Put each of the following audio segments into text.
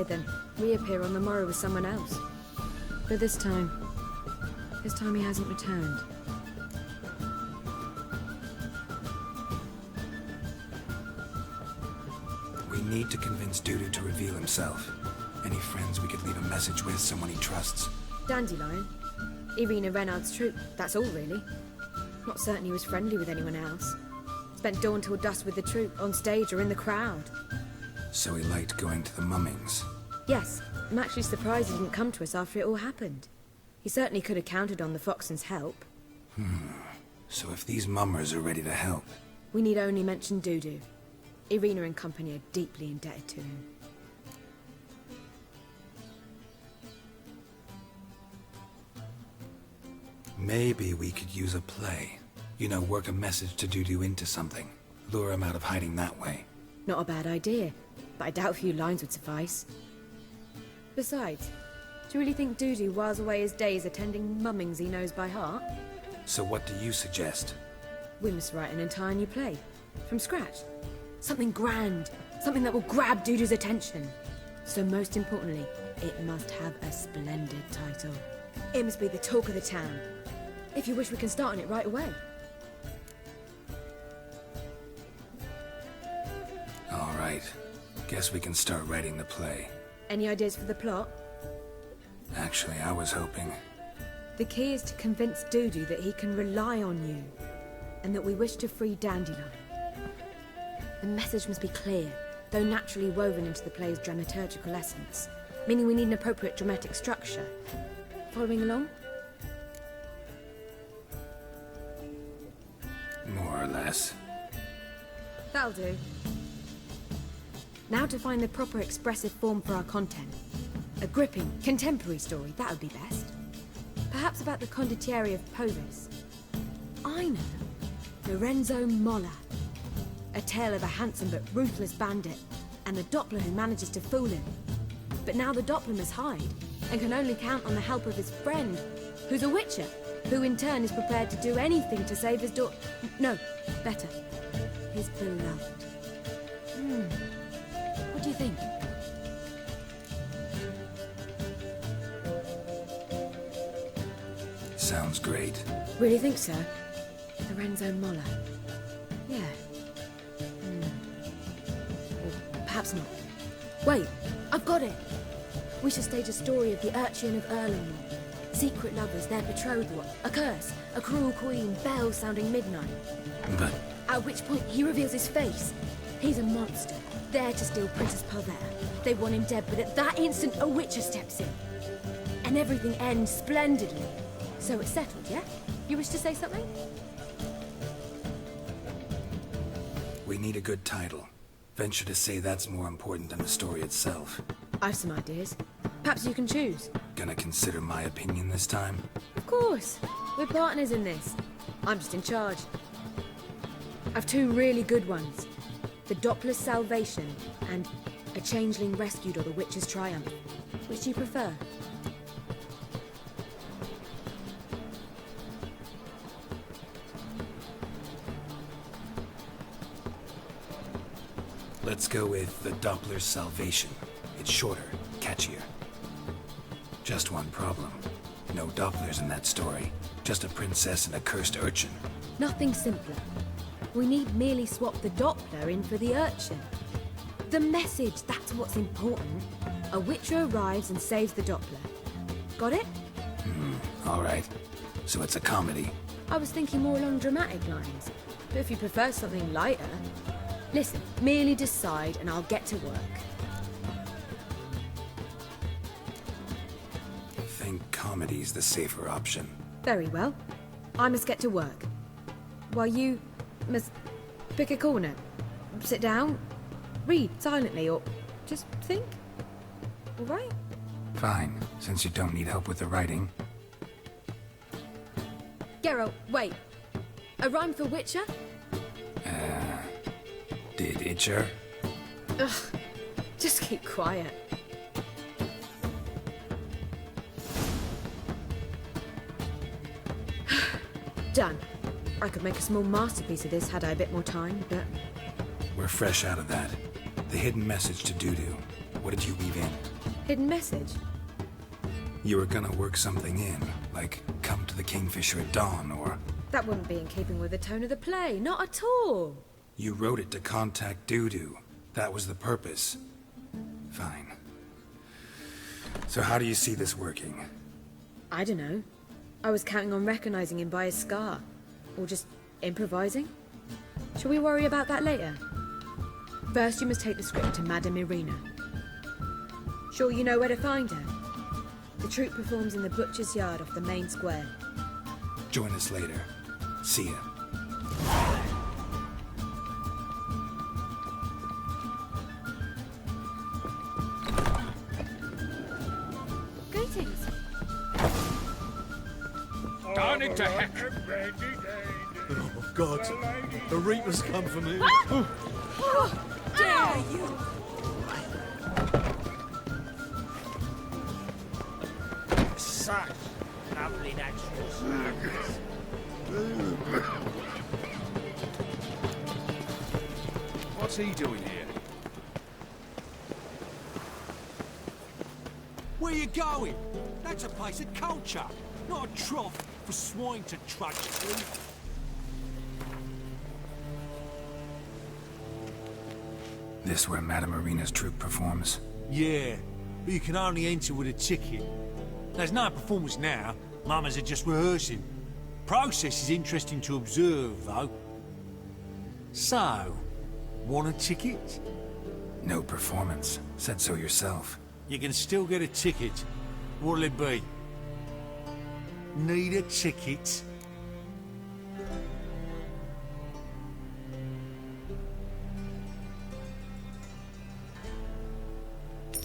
then reappear on the morrow with someone else. But this time he hasn't returned. We need to convince Dudu to reveal himself. Any friends we could leave a message with, someone he trusts. Dandelion? Irina Renard's troupe, that's all really. Not certain he was friendly with anyone else. Spent dawn till dusk with the troupe, on stage or in the crowd. So he liked going to the mummings. Yes, I'm actually surprised he didn't come to us after it all happened. He certainly could have counted on the Foxen's help. So if these mummers are ready to help... We need only mention Dudu. Irina and company are deeply indebted to him. Maybe we could use a play. You know, work a message to Dudu into something. Lure him out of hiding that way. Not a bad idea, but I doubt a few lines would suffice. Besides, do you really think Dudu whiles away his days attending mummings he knows by heart? So what do you suggest? We must write an entire new play. From scratch. Something grand. Something that will grab Dudu's attention. So most importantly, it must have a splendid title. It must be the talk of the town. If you wish, we can start on it right away. All right. Guess we can start writing the play. Any ideas for the plot? Actually, I was hoping... The key is to convince Dudu that he can rely on you, and that we wish to free Dandelion. The message must be clear, though naturally woven into the play's dramaturgical essence, meaning we need an appropriate dramatic structure. Following along? More or less. That'll do. Now to find the proper expressive form for our content. A gripping, contemporary story, that would be best. Perhaps about the condottieri of Povis. I know. Lorenzo Molla. A tale of a handsome but ruthless bandit, and the Doppler who manages to fool him. But now the Doppler must hide, and can only count on the help of his friend, who's a witcher, who in turn is prepared to do anything to save his daughter. No, better. His beloved. What do you think? Sounds great. Really think so? Lorenzo Molla. Yeah. Or perhaps not. Wait, I've got it! We should stage a story of the urchin of Erlenmore. Secret lovers, their betrothal, a curse, a cruel queen, bells sounding midnight. But... At which point he reveals his face. He's a monster, there to steal Princess Palvera. They want him dead, but at that instant a witcher steps in. And everything ends splendidly. So it's settled, yeah? You wish to say something? we need a good title. Venture to say that's more important than the story itself. I've some ideas. Perhaps you can choose. Gonna consider my opinion this time? Of course. We're partners in this. I'm just in charge. I've two really good ones. The Doppler's Salvation and A Changeling Rescued or the Witch's Triumph. Which do you prefer? Let's go with The Doppler's Salvation. It's shorter, catchier. Just one problem. No Dopplers in that story. Just a princess and a cursed urchin. Nothing simpler. We need merely swap the Doppler in for the urchin. The message, that's what's important. A witcher arrives and saves the Doppler. Got it? All right. So it's a comedy. I was thinking more along dramatic lines. But if you prefer something lighter... Listen, merely decide and I'll get to work. I think comedy's the safer option. Very well. I must get to work. While you must pick a corner. Sit down, read silently, or just think. All right? Fine, since you don't need help with the writing. Geralt, wait. A rhyme for Witcher? Did Itcher? Ugh, just keep quiet. Done. I could make a small masterpiece of this had I a bit more time, but... We're fresh out of that. The hidden message to Dudu. What did you weave in? Hidden message? You were gonna work something in, like come to the Kingfisher at dawn, or... That wouldn't be in keeping with the tone of the play, not at all. You wrote it to contact Dudu. That was the purpose. Fine. So how do you see this working? I don't know. I was counting on recognizing him by his scar. Or just improvising. Shall we worry about that later? First, you must take the script to Madame Irina. Sure you know where to find her? The troupe performs in the butcher's yard off the main square. Join us later. See ya. Greetings. Darn it to heck! Oh, God. The Reaper's come for me. Dare you! Such lovely natural surroundings. What's he doing here? Where you going? That's a place of culture, not a trough for swine to trudge through. This where Madame Irina's troupe performs? Yeah, but you can only enter with a ticket. There's no performance now. Mamas are just rehearsing. Process is interesting to observe, though. So, want a ticket? No performance. Said so yourself. You can still get a ticket. What'll it be? Need a ticket?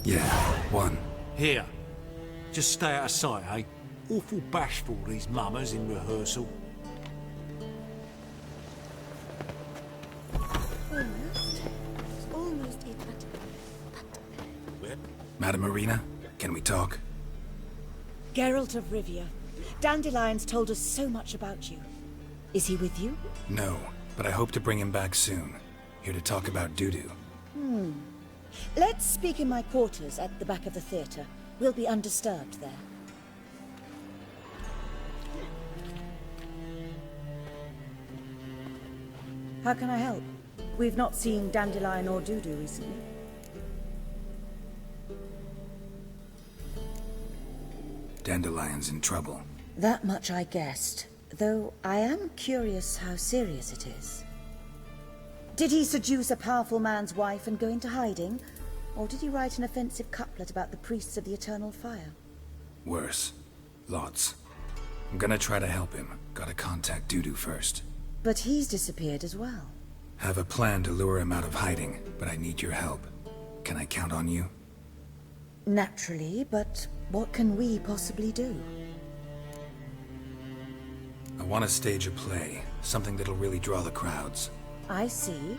Yeah, one. Here. Just stay out of sight, eh? Awful bashful, these mamas in rehearsal. Almost it, but... Madame Irina, can we talk? Geralt of Rivia. Dandelion's told us so much about you. Is he with you? No, but I hope to bring him back soon. Here to talk about Dudu. Let's speak in my quarters at the back of the theatre. We'll be undisturbed there. How can I help? We've not seen Dandelion or Dudu recently. Dandelion's in trouble. That much I guessed, though I am curious how serious it is. Did he seduce a powerful man's wife and go into hiding? Or did he write an offensive couplet about the priests of the eternal fire? Worse. Lots. I'm gonna try to help him. Gotta contact Dudu first. But he's disappeared as well. Have a plan to lure him out of hiding, but I need your help. Can I count on you? Naturally, but what can we possibly do? I want to stage a play. Something that'll really draw the crowds. I see.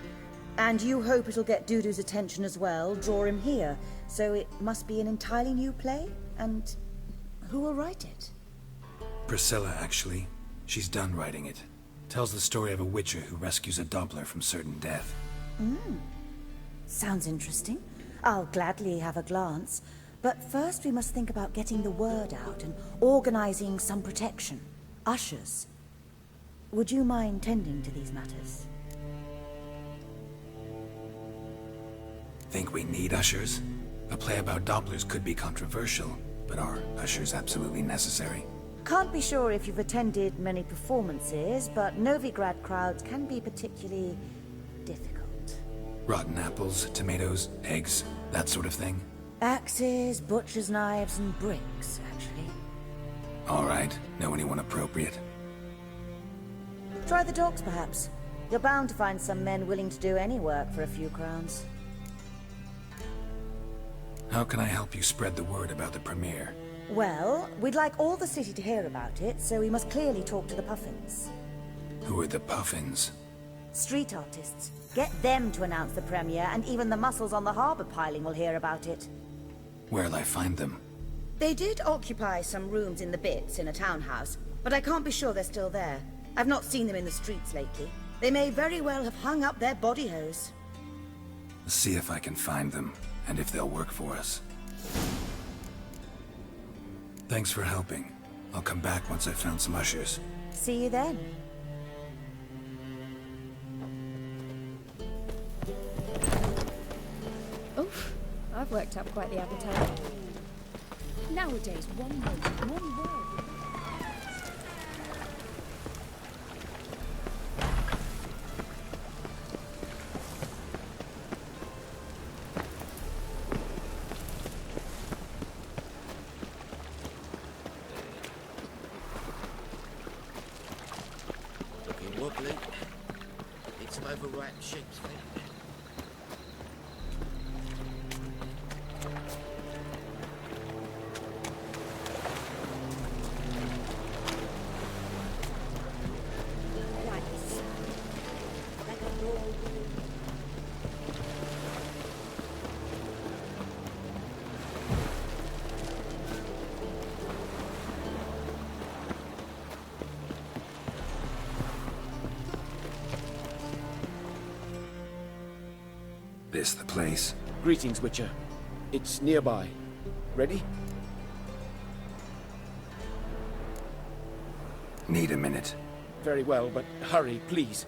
And you hope it'll get Dudu's attention as well, draw him here. So it must be an entirely new play? And who will write it? Priscilla, actually. She's done writing it. Tells the story of a witcher who rescues a Doppler from certain death. Sounds interesting. I'll gladly have a glance. But first we must think about getting the word out and organizing some protection. Ushers. Would you mind tending to these matters? Think we need ushers? A play about Dopplers could be controversial, but are ushers absolutely necessary? Can't be sure if you've attended many performances, but Novigrad crowds can be particularly difficult. Rotten apples, tomatoes, eggs, that sort of thing? Axes, butcher's knives, and bricks, actually. All right. Know anyone appropriate? Try the dogs, perhaps. You're bound to find some men willing to do any work for a few crowns. How can I help you spread the word about the premiere? Well, we'd like all the city to hear about it, so we must clearly talk to the Puffins. Who are the Puffins? Street artists. Get them to announce the premiere, and even the muscles on the harbour piling will hear about it. Where'll I find them? They did occupy some rooms in the Bits in a townhouse, but I can't be sure they're still there. I've not seen them in the streets lately. They may very well have hung up their body hose. See if I can find them, and if they'll work for us. Thanks for helping. I'll come back once I've found some ushers. See you then. Oof, I've worked up quite the appetite. Nowadays, one word. Looking wobbly. Need some overripe shapes, mate. This the place? Greetings, Witcher. It's nearby. Ready? Need a minute. Very well, but hurry, please.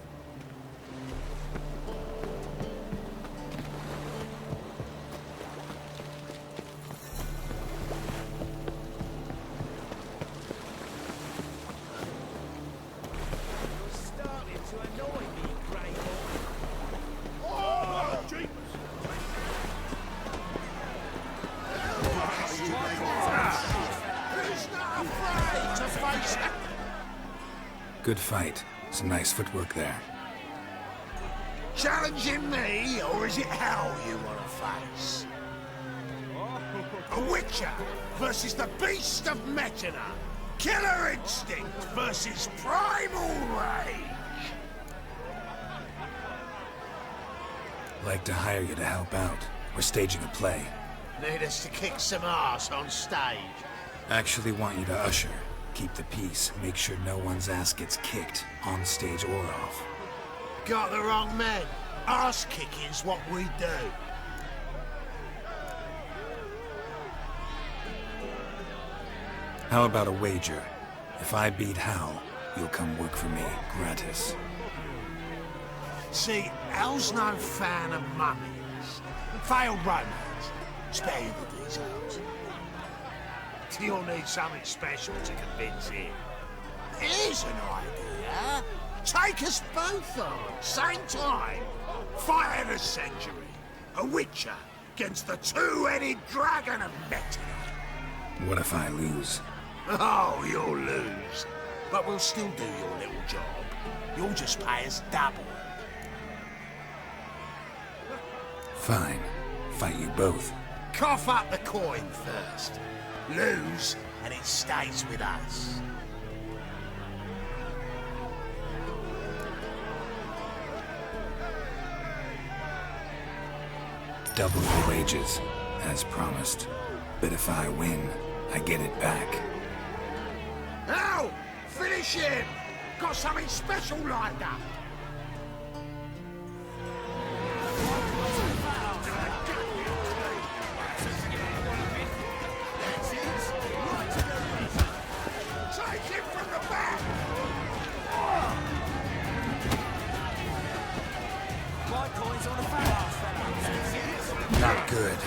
Good fight. Some nice footwork there. Challenging me, or is it hell you want to face? A Witcher versus the Beast of Metina. Killer instinct versus primal rage. Like to hire you to help out. We're staging a play. Need us to kick some ass on stage. Actually want you to usher. Keep the peace. Make sure no one's ass gets kicked, on stage or off. Got the wrong man. Ass kicking's what we do. How about a wager? If I beat Hal, you'll come work for me, gratis. See, Hal's no fan of mummies. Failed romance. Spare you the details. You'll need something special to convince him. Here's an idea. Take us both on, same time. Fight of the century. A Witcher against the two-headed dragon of Metina. What if I lose? Oh, you'll lose. But we'll still do your little job. You'll just pay us double. Fine. Fight you both. Cough up the coin first. Lose, and it stays with us. Double the wages, as promised. But if I win, I get it back. Now, finish him! Got something special lined up. Take him from the back! Not good.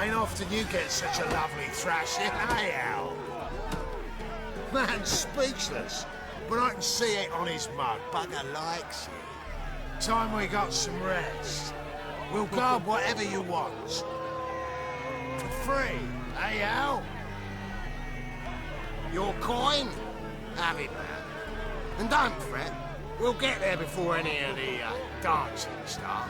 Ain't often you get such a lovely thrashing, eh, Al? Man's speechless, but I can see it on his mug. Bugger likes it. Time we got some rest. We'll guard whatever you want. For free, eh, Al? Your coin? Have it, man. And don't fret. We'll get there before any of the dancing start.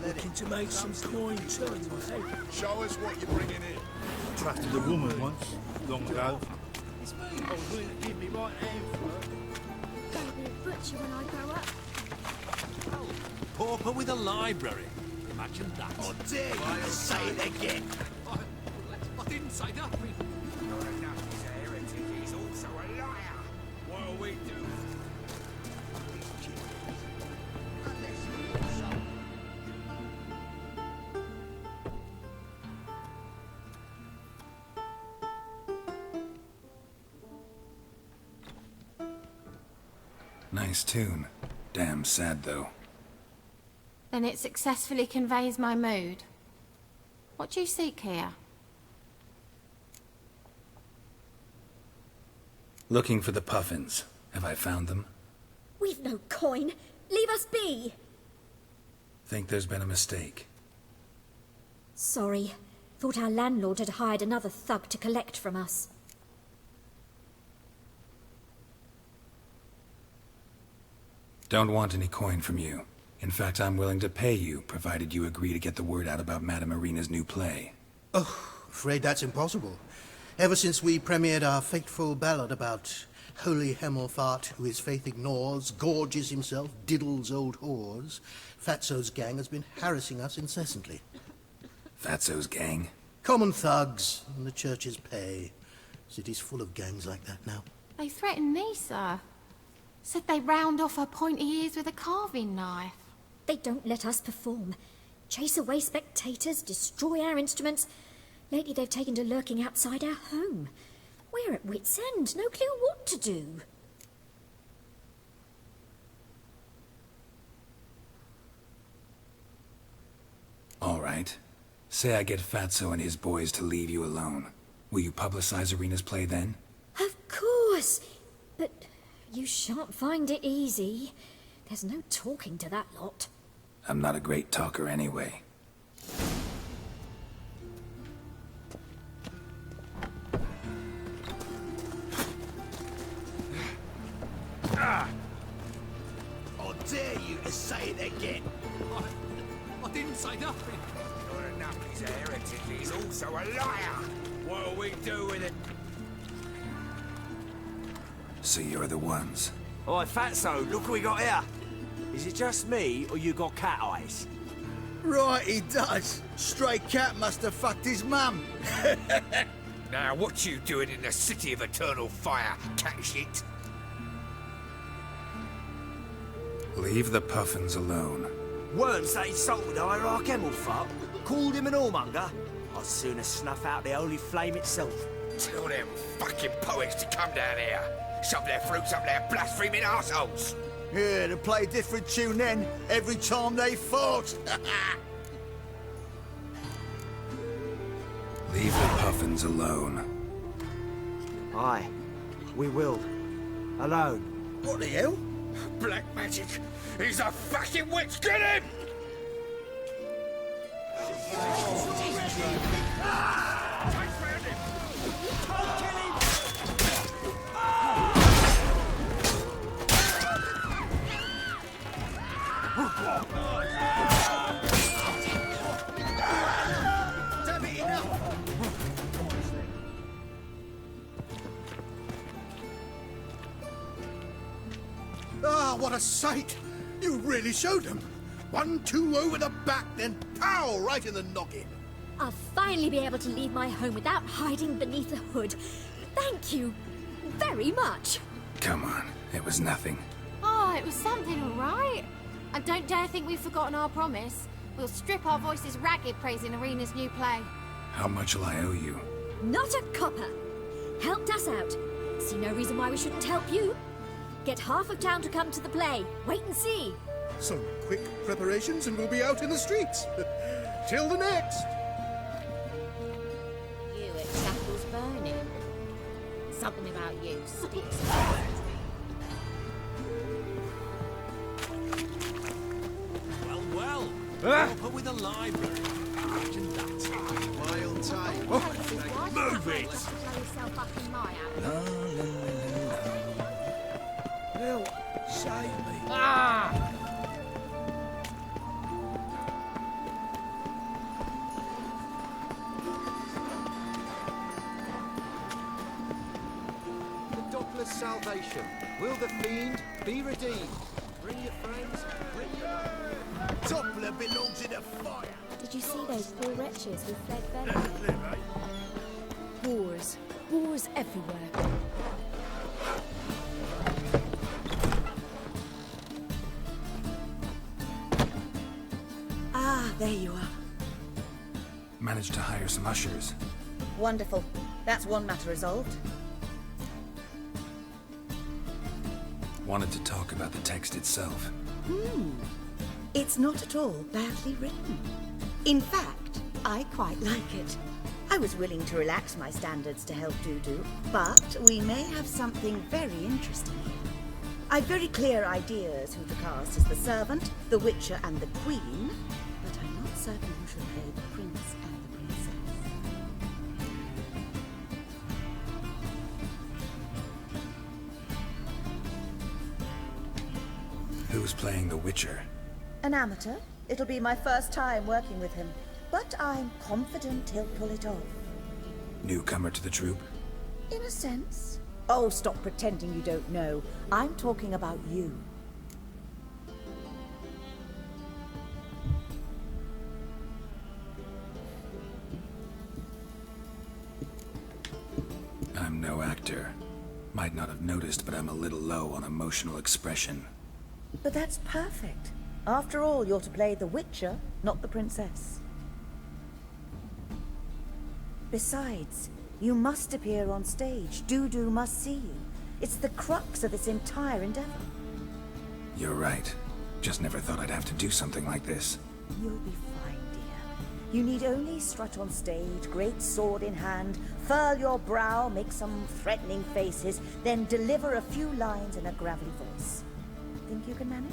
Looking to make some coin too, eh? Show us what you're bringing in. Trusted a woman once, long ago. It's me. I was willing to give me right hand for her. Gonna be a butcher when I grow up. Pauper with a library. Imagine that. I dare you to say it again. I didn't say that. Not enough he's a heretic, he's also a liar. What'll we do? Nice tune. Damn sad, though. Then it successfully conveys my mood. What do you seek here? Looking for the puffins. Have I found them? We've no coin. Leave us be. Think there's been a mistake. Sorry. Thought our landlord had hired another thug to collect from us. Don't want any coin from you. In fact, I'm willing to pay you, provided you agree to get the word out about Madame Irina's new play. Oh, afraid that's impossible. Ever since we premiered our fateful ballad about holy Hemelfart, who his faith ignores, gorges himself, diddles old whores, Fatso's gang has been harassing us incessantly. Fatso's gang? Common thugs, in the church's pay. City's full of gangs like that now. They threatened me, sir. Said they round off her pointy ears with a carving knife. They don't let us perform. Chase away spectators, destroy our instruments. Lately they've taken to lurking outside our home. We're at wit's end, no clue what to do. All right. Say I get Fatso and his boys to leave you alone. Will you publicize Irina's play then? Of course! But you shan't find it easy. There's no talking to that lot. I'm not a great talker anyway. I dare you to say it again. I didn't say nothing. Not enough he's a heretic, he's also a liar. What'll we do with it? So you're the ones. Oi, Fatso, look what we got here. Is it just me, or you got cat eyes? Right, he does. Stray cat must have fucked his mum. Now, what you doing in the city of eternal fire, cat shit? Leave the puffins alone. Worms that insulted Hierarch Hemelfart, called him an whoremonger. I'd sooner snuff out the holy flame itself. Tell them fucking poets to come down here. Shove their fruits up their blaspheming arseholes. Yeah, to play a different tune then, every time they fought. Leave the puffins alone. Aye, we will. Alone. What the hell? Black magic! He's a fucking witch! Get him! Ah, what a sight! You really showed them. 1-2 over the back, then pow! Right in the noggin. I'll finally be able to leave my home without hiding beneath a hood. Thank you very much. Come on, it was nothing. Oh, it was something, all right. And don't dare think we've forgotten our promise. We'll strip our voices ragged praising Arena's new play. How much will I owe you? Not a copper. Helped us out. See no reason why we shouldn't help you. Get half of town to come to the play. Wait and see. Some quick preparations and we'll be out in the streets. Till the next. You at Chapel's burning. Something about you sticks. Well. Up with a library. Imagine that. Wild time. Move it! Help! Save me! Ah! The Doppler's salvation. Will the fiend be redeemed? Bring your friends, bring your... Doppler belongs in a fire. Did you see those poor wretches who fled Venice? Boars. Boars everywhere. Ah, there you are. Managed to hire some ushers. Wonderful. That's one matter resolved. Wanted to talk about the text itself. It's not at all badly written. In fact, I quite like it. I was willing to relax my standards to help Dudu, but we may have something very interesting here. I've very clear ideas who to cast as the servant, the witcher, and the queen, but I'm not certain who should play the prince and the princess. Who's playing the Witcher? An amateur. It'll be my first time working with him, but I'm confident he'll pull it off. Newcomer to the troupe? In a sense. Oh, stop pretending you don't know. I'm talking about you. I'm no actor. Might not have noticed, but I'm a little low on emotional expression. But that's perfect. After all, you're to play the Witcher, not the princess. Besides, you must appear on stage. Dudu must see you. It's the crux of this entire endeavor. You're right. Just never thought I'd have to do something like this. You'll be fine, dear. You need only strut on stage, great sword in hand, furl your brow, make some threatening faces, then deliver a few lines in a gravelly voice. Think you can manage?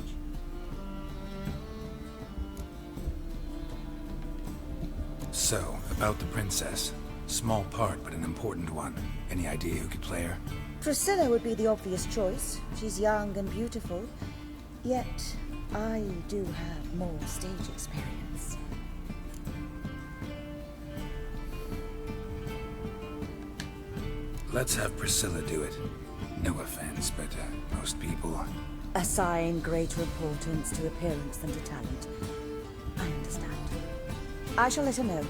So, about the princess. Small part, but an important one. Any idea who could play her? Priscilla would be the obvious choice. She's young and beautiful. Yet, I do have more stage experience. Let's have Priscilla do it. No offense, but most people... Assign greater importance to appearance than to talent. I understand. I shall let her know.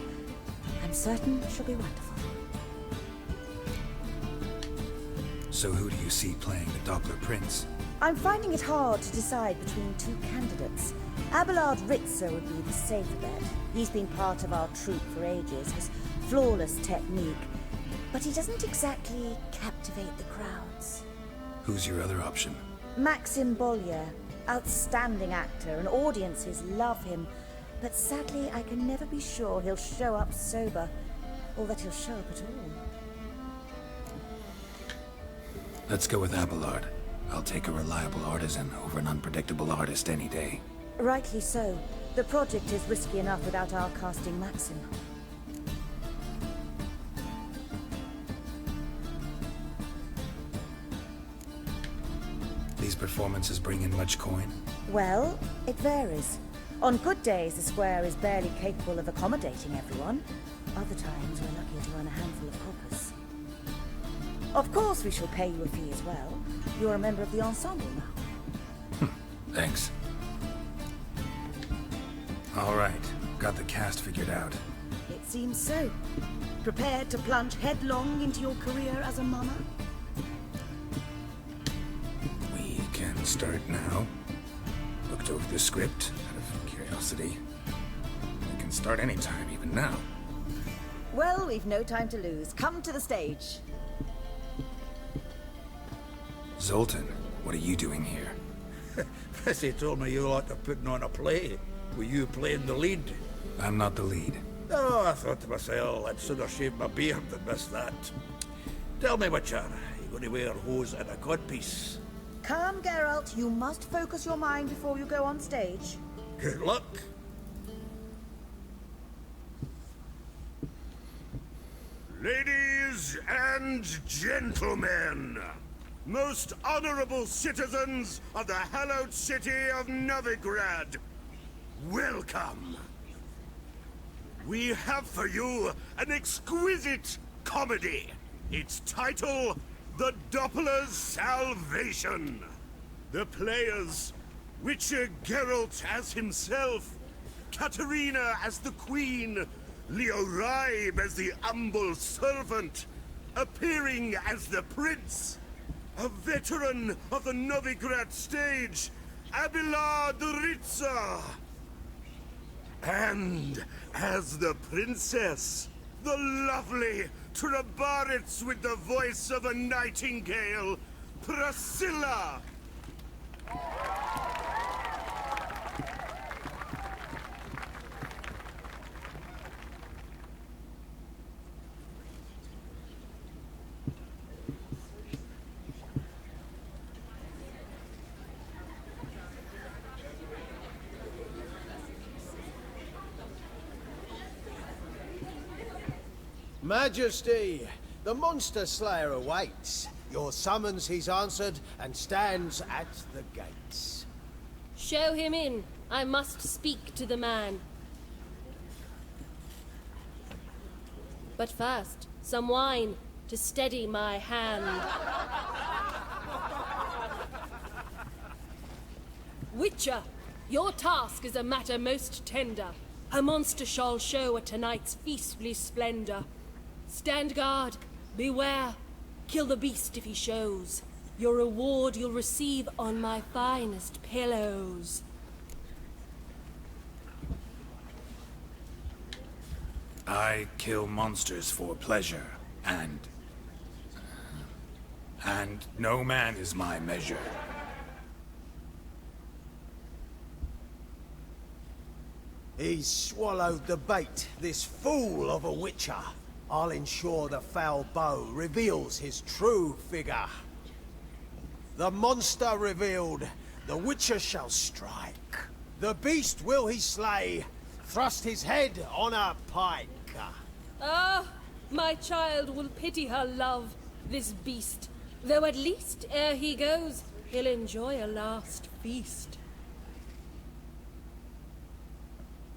I'm certain she'll be wonderful. So who do you see playing the Doppler Prince? I'm finding it hard to decide between two candidates. Abelard Ritzer would be the safer bet. He's been part of our troupe for ages, has flawless technique, but he doesn't exactly captivate the crowds. Who's your other option? Maxim Bollier, outstanding actor, and audiences love him, but sadly I can never be sure he'll show up sober, or that he'll show up at all. Let's go with Abelard. I'll take a reliable artisan over an unpredictable artist any day. Rightly so. The project is risky enough without our casting Maxim. These performances bring in much coin? Well, it varies. On good days, the square is barely capable of accommodating everyone. Other times, we're lucky to earn a handful of coppers. Of course, we shall pay you a fee as well. You're a member of the ensemble now. Thanks. All right, got the cast figured out. It seems so. Prepared to plunge headlong into your career as a mama? We can start now. Looked over the script out of curiosity. We can start anytime, even now. Well, we've no time to lose. Come to the stage. Zoltan, what are you doing here? Prissy told me you like to putting on a play. Were you playing the lead? I'm not the lead. Oh, I thought to myself, I'd sooner shave my beard than miss that. Tell me, Witcher, you going to wear hose and a codpiece? Calm, Geralt. You must focus your mind before you go on stage. Good luck. Ladies and gentlemen, most honorable citizens of the hallowed city of Novigrad, welcome. We have for you an exquisite comedy. Its title, The Doppler's Salvation. The players, Witcher Geralt as himself, Katerina as the Queen, Leo Ribe as the humble servant, appearing as the Prince, a veteran of the Novigrad stage, Abelard Ritza. And as the Princess, the lovely Trabaritz with the voice of a nightingale, Priscilla. Majesty, the monster slayer awaits. Your summons he's answered and stands at the gates. Show him in. I must speak to the man. But first, some wine to steady my hand. Witcher, your task is a matter most tender. A monster shall show at tonight's feastly splendor. Stand guard, beware, kill the beast if he shows. Your reward you'll receive on my finest pillows. I kill monsters for pleasure, and no man is my measure. He's swallowed the bait, this fool of a witcher. I'll ensure the foul bow reveals his true figure. The monster revealed, the witcher shall strike. The beast will he slay, thrust his head on a pike. Ah, my child will pity her love, this beast. Though at least, ere he goes, he'll enjoy a last feast.